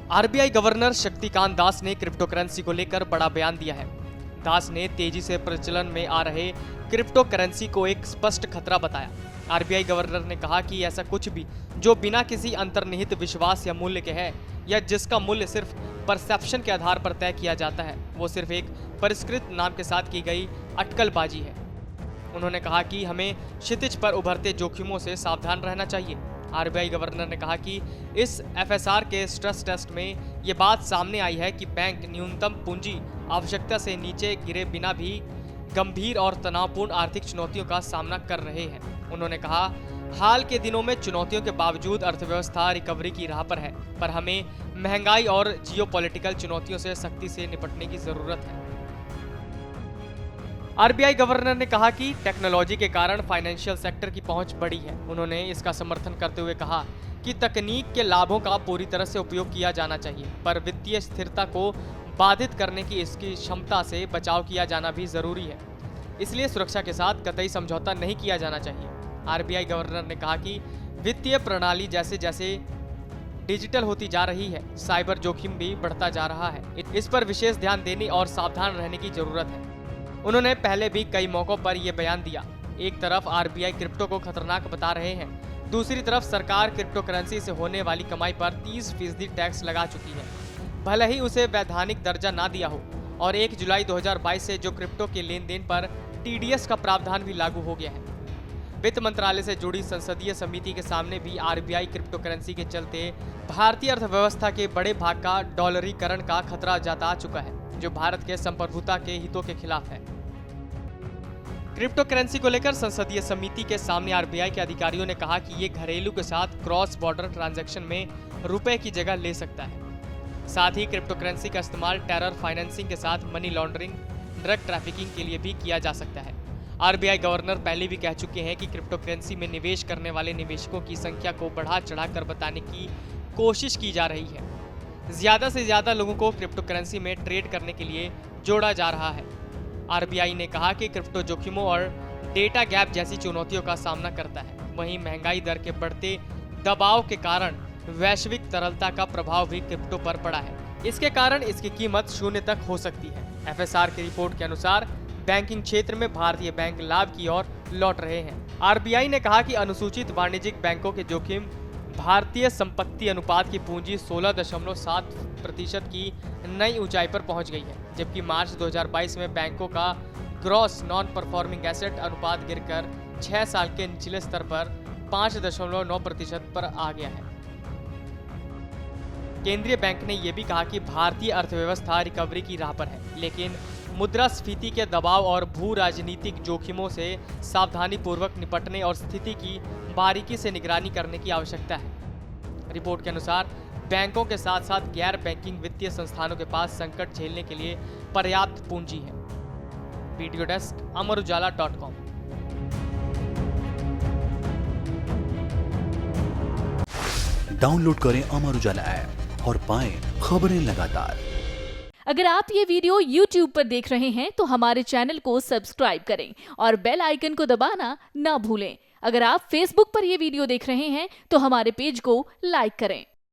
RBI governor Shaktikanta Das ने crypto currency को लेकर बड़ा बयान दिया है। दास ने तेजी से प्रचलन में आ रहे क्रिप्टो करेंसी को एक स्पष्ट खतरा बताया। आरबीआई गवर्नर ने कहा कि ऐसा कुछ भी जो बिना किसी अंतर्निहित विश्वास या मूल्य के है या जिसका मूल्य सिर्फ परसेप्शन के आधार पर तय किया जाता है, वो सिर्फ एक परिष्कृत नाम के साथ की गई अटकलबाजी है। उन्होंने कहा कि हमें क्षितिज पर उभरते जोखिमों से सावधान रहना चाहिए। आरबीआई गवर्नर ने कहा कि इस एफएसआर के स्ट्रेस टेस्ट में ये बात सामने आई है कि बैंक न्यूनतम पूंजी आवश्यकता से नीचे गिरे बिना भी गंभीर और तनावपूर्ण आर्थिक चुनौतियों का सामना कर रहे हैं। उन्होंने कहा, हाल के दिनों में चुनौतियों के बावजूद अर्थव्यवस्था रिकवरी की राह पर है, पर हमें महंगाई और जियोपॉलिटिकल चुनौतियों से सख्ती से निपटने की जरूरत है। आरबीआई गवर्नर ने कहा कि टेक्नोलॉजी के कारण फाइनेंशियल सेक्टर की पहुंच बढ़ी है। उन्होंने इसका समर्थन करते हुए कहा कि तकनीक के लाभों का पूरी तरह से उपयोग किया जाना चाहिए, पर वित्तीय स्थिरता को बाधित करने की इसकी क्षमता से बचाव किया जाना भी जरूरी है। इसलिए सुरक्षा के साथ कतई समझौता नहीं किया जाना चाहिए। आरबीआई गवर्नर ने कहा कि वित्तीय प्रणाली जैसे जैसे डिजिटल होती जा रही है, साइबर जोखिम भी बढ़ता जा रहा है। इस पर विशेष ध्यान देने और सावधान रहने की जरूरत है। उन्होंने पहले भी कई मौकों पर यह बयान दिया। एक तरफ आरबीआई क्रिप्टो को खतरनाक बता रहे हैं, दूसरी तरफ सरकार क्रिप्टो करेंसी से होने वाली कमाई पर 30% टैक्स लगा चुकी है, भले ही उसे वैधानिक दर्जा ना दिया हो। और 1 जुलाई 2022 से जो क्रिप्टो के लेन देन पर टीडीएस का प्रावधान भी लागू हो गया है। वित्त मंत्रालय से जुड़ी संसदीय समिति के सामने भी आरबीआई क्रिप्टो करेंसी के चलते भारतीय अर्थव्यवस्था के बड़े भाग का डॉलरीकरण का खतरा जता चुका है, जो भारत के संप्रभुता के हितों के खिलाफ है। क्रिप्टो करेंसी को लेकर संसदीय समिति के सामने आरबीआई के अधिकारियों ने कहा कि ये घरेलू के साथ क्रॉस बॉर्डर ट्रांजैक्शन में रुपए की जगह ले सकता है। साथ ही क्रिप्टो करेंसी का इस्तेमाल टेरर फाइनेंसिंग के साथ मनी लॉन्ड्रिंग, ड्रग ट्रैफिकिंग के लिए भी किया जा सकता है। आरबीआई गवर्नर पहले भी कह चुके हैं कि क्रिप्टो करेंसी में निवेश करने वाले निवेशकों की संख्या को बढ़ा चढ़ाकर बताने की कोशिश की जा रही है। ज्यादा से ज्यादा लोगों को क्रिप्टो करेंसी में ट्रेड करने के लिए जोड़ा जा रहा है। आरबीआई ने कहा कि क्रिप्टो जोखिमों और डेटा गैप जैसी चुनौतियों का सामना करता है। वहीं महंगाई दर के बढ़ते दबाव के कारण वैश्विक तरलता का प्रभाव भी क्रिप्टो पर पड़ा है। इसके कारण इसकी कीमत शून्य तक हो सकती है। एफएसआर की रिपोर्ट के अनुसार बैंकिंग क्षेत्र में भारतीय बैंक लाभ की ओर लौट रहे हैं। आरबीआई ने कहा कि अनुसूचित वाणिज्यिक बैंकों के जोखिम भारतीय संपत्ति अनुपात की पूंजी 16.7% की नई ऊंचाई पर पहुंच गई है, जबकि मार्च 2022 में बैंकों का ग्रॉस नॉन परफॉर्मिंग एसेट अनुपात गिरकर 6 साल के निचले स्तर पर 5.9% पर आ गया है। केंद्रीय बैंक ने यह भी कहा कि भारतीय अर्थव्यवस्था रिकवरी की राह पर है, लेकिन मुद्रास्फीति के दबाव और भू राजनीतिक जोखिमों से सावधानीपूर्वक निपटने और स्थिति की बारीकी से निगरानी करने की आवश्यकता है। रिपोर्ट के अनुसार बैंकों के साथ साथ गैर बैंकिंग वित्तीय संस्थानों के पास संकट झेलने के लिए पर्याप्त पूंजी है। Video desk amarujala.com। डाउनलोड करें अमर उजाला ऐप और पाएं खबरें लगातार। अगर आप ये वीडियो YouTube पर देख रहे हैं तो हमारे चैनल को सब्सक्राइब करें और बेल आइकन को दबाना ना भूलें। अगर आप Facebook पर ये वीडियो देख रहे हैं तो हमारे पेज को लाइक करें।